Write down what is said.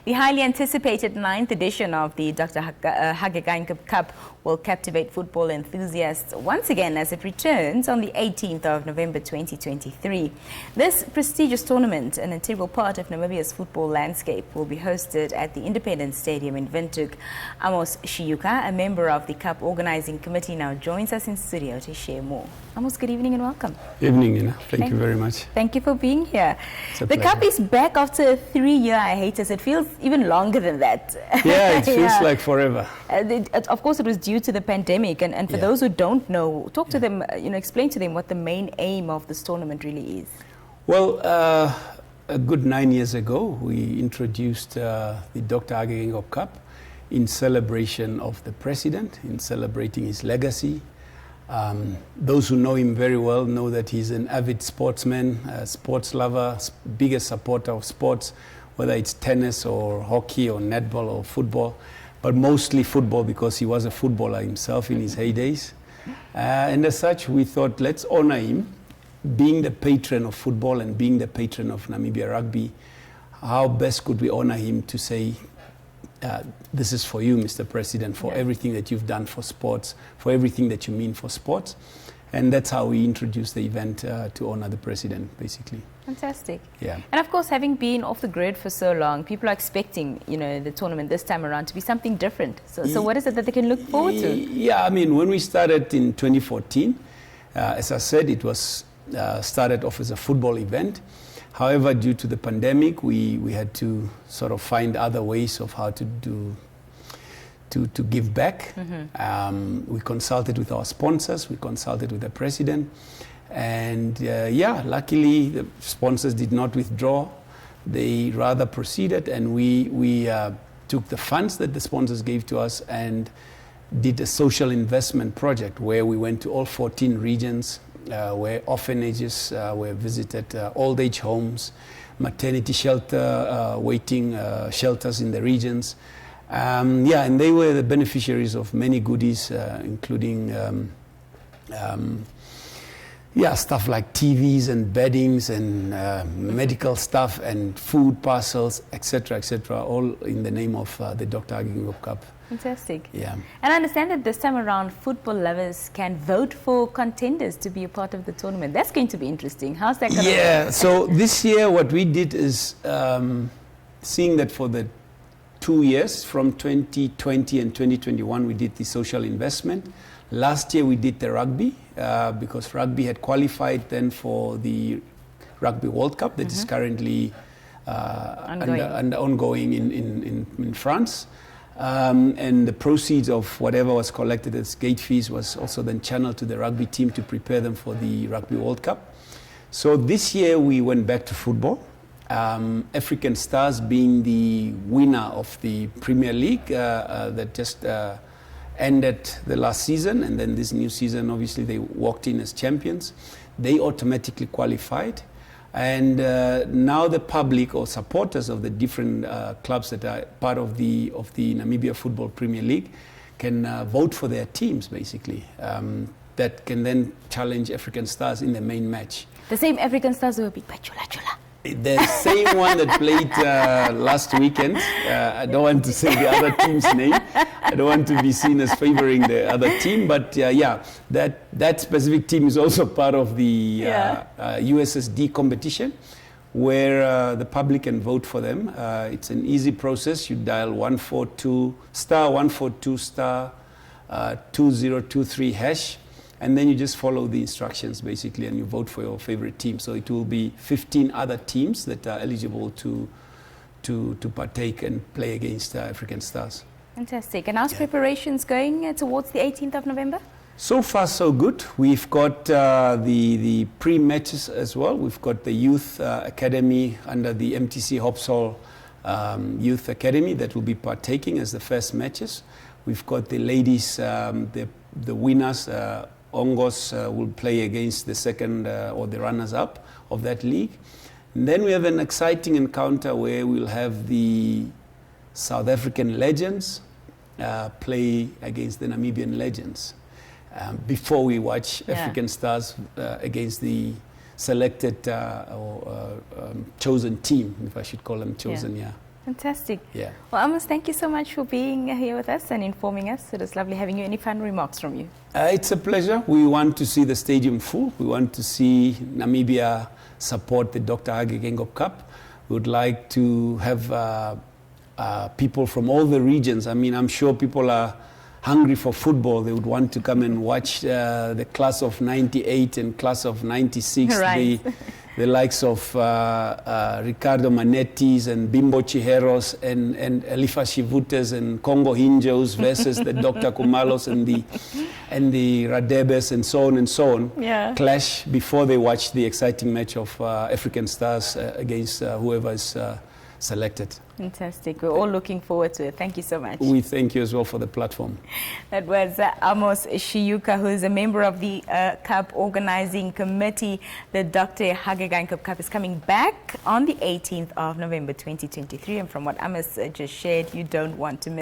The highly anticipated 9th edition of the Dr. Hage Geingob Cup will captivate football enthusiasts once again as it returns on the 18th of November 2023. This prestigious tournament, an integral part of Namibia's football landscape, will be hosted at the Independence Stadium in Windhoek. Amos Shiyuka, a member of the Cup organizing committee, now joins us in studio to share more. Amos, good evening and welcome. Evening, Ina. Thank you very much. Thank you for being here. The Cup is back after a 3-year hiatus. It feels even longer than that. Yeah, it feels like forever. Of course, it was due to the pandemic. And for those who don't know, talk to them, explain to them what the main aim of this tournament really is. Well, a good 9 years ago, we introduced the Dr. Hage Geingob Cup in celebration of the president, in celebrating his legacy. Those who know him very well know that he's an avid sportsman, a sports lover, biggest supporter of sports, whether it's tennis or hockey or netball or football, but mostly football because he was a footballer himself in his heydays. And as such, we thought, let's honor him, being the patron of football and being the patron of Namibia rugby. How best could we honor him to say, this is for you, Mr. President, for everything that you've done for sports, for everything that you mean for sports. And that's how we introduced the event to honor the president, basically. Fantastic. Yeah. And of course, having been off the grid for so long, people are expecting, the tournament this time around to be something different. So what is it that they can look forward to? Yeah, I mean, when we started in 2014, as I said, it was started off as a football event. However, due to the pandemic, we had to sort of find other ways of how to give back. Mm-hmm. We consulted with our sponsors, we consulted with the president, and luckily the sponsors did not withdraw. They rather proceeded, and we took the funds that the sponsors gave to us and did a social investment project where we went to all 14 regions, where orphanages were visited, old age homes, maternity shelter, waiting shelters in the regions. And they were the beneficiaries of many goodies, including stuff like TVs and beddings and medical stuff and food parcels, etc., all in the name of the Dr. Hage Geingob Cup. Fantastic. Yeah. And I understand that this time around, football lovers can vote for contenders to be a part of the tournament. That's going to be interesting. How's that going to work? Yeah, so this year what we did is seeing that for the 2 years, from 2020 and 2021, we did the social investment. Last year we did the rugby, because rugby had qualified then for the Rugby World Cup that is currently ongoing in France. And the proceeds of whatever was collected as gate fees was also then channeled to the rugby team to prepare them for the Rugby World Cup. So this year we went back to football. African Stars being the winner of the Premier League that just ended the last season, and then this new season obviously they walked in as champions. They automatically qualified. And now the public or supporters of the different clubs that are part of the Namibia Football Premier League can vote for their teams, basically, that can then challenge African Stars in the main match. The same African Stars will be Chula Chula. The same one that played last weekend. I don't want to say the other team's name. I don't want to be seen as favoring the other team. But that specific team is also part of the USSD competition, where the public can vote for them. It's an easy process. You dial 142 star 2023 hash. And then you just follow the instructions, basically, and you vote for your favorite team. So it will be 15 other teams that are eligible to partake and play against African Stars. Fantastic. And how's preparations going towards the 18th of November? So far, so good. We've got the pre-matches as well. We've got the Youth Academy under the MTC Hopsol Youth Academy that will be partaking as the first matches. We've got the ladies, the winners, Ongos will play against the second or the runners-up of that league. And then we have an exciting encounter where we'll have the South African legends play against the Namibian legends before we watch African Stars against the selected or chosen team, if I should call them chosen, Fantastic. Yeah. Well, Amos, thank you so much for being here with us and informing us. It was lovely having you. Any final remarks from you? It's a pleasure. We want to see the stadium full. We want to see Namibia support the Dr. Hage Geingob Cup. We would like to have people from all the regions. I mean, I'm sure people are hungry for football. They would want to come and watch the class of 98 and class of 96. Right. The likes of Ricardo Manettis and Bimbo Chiheros and Elifa Shivutas and Congo Hinjos versus the Dr. Kumalos and the Radebes and so on Yeah. clash before they watch the exciting match of African Stars against whoever is selected. Fantastic. We're all looking forward to it. Thank you so much. We thank you as well for the platform. That was Amos Shiyuka, who is a member of the Cup organizing committee. The Dr. Hage Geingob Cup is coming back on the 18th of November 2023. And from what Amos just shared, you don't want to miss